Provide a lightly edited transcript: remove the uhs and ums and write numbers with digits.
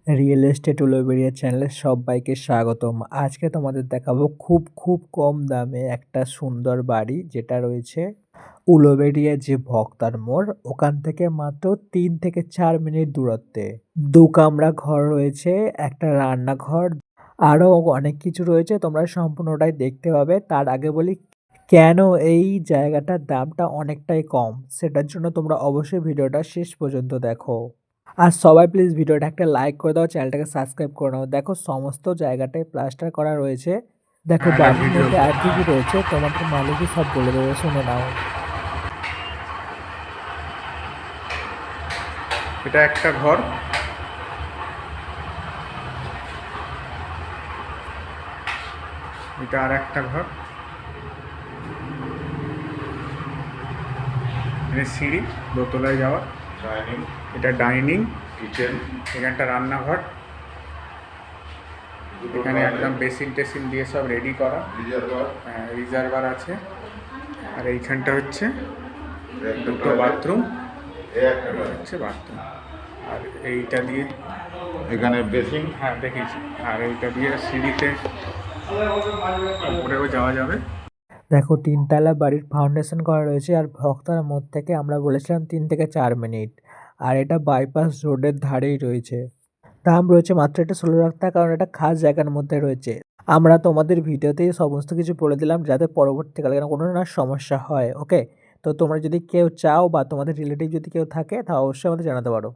Real estate Uluberia চ্যানেলে সবাইকে স্বাগতম। আজকে তোমাদের দেখাবো খুব কম দামে একটা সুন্দর বাড়ি যেটা রয়েছে উলুবেড়িয়া যে ভক্তার মোড় ওখান থেকে মাত্র ৩ থেকে ৪ মিনিট দূরত্বে। ২ কামরা ঘর রয়েছে, একটা রান্নাঘর, আরও অনেক কিছু রয়েছে। তোমরা সম্পূর্ণটাই দেখতে পাবে। তার আগে বলি কেন এই জায়গাটার দামটা অনেকটাই কম, সেটার জন্য তোমরা অবশ্যই ভিডিওটা শেষ পর্যন্ত দেখো। আর সবাই প্লিজ ভিডিওটা একটা লাইক করে দাও, চ্যানেলটাকে সাবস্ক্রাইব করে নাও। দেখো সমস্ত জায়গাটায় প্লাস্টার করা রয়েছে। দেখো বাড়ির মধ্যে আর কি কি রয়েছে তোমাদের মালিকই সব বলে দেবে, শুনে নাও। এটা একটা ঘর, এটা আর একটা ঘর, এখানে সিঁড়ি দোতলায় যাওয়া, ডাইনিং, এটা ডাইনিং, কিচেন, এখানটা রান্নাঘর, এখানে একদম বেসিন টেসিন দিয়ে সব রেডি করা, রিজার্ভার আছে। আর এইখানটা হচ্ছে দুটো বাথরুম, হচ্ছে বাথরুম। আর এইটা দিয়ে এখানে বেসিং, হ্যাঁ দেখেছি। আর এইটা দিয়ে সিঁড়িতে উপরেও যাওয়া যাবে। দেখো ৩ তলা বাড়ির ফাউন্ডেশন করা রয়েছে। আর ভক্তার মোড় থেকে আমরা বলেছিলাম ৩ থেকে ৪ মিনিট। আর এটা বাইপাস রোডের ধারেই রয়েছে। দাম রয়েছে মাত্র এটা ১৬ লাখ টাকা, কারণ এটা খাস জায়গার মধ্যে রয়েছে। আমরা তোমাদের ভিডিওতেই সমস্ত কিছু বলে দিলাম যাতে পরবর্তীকালে কোনো না সমস্যা হয়। ওকে, তো তোমরা যদি কেউ চাও বা তোমাদের রিলেটিভ যদি কেউ থাকে তা অবশ্যই আমাদের জানাতে পারো।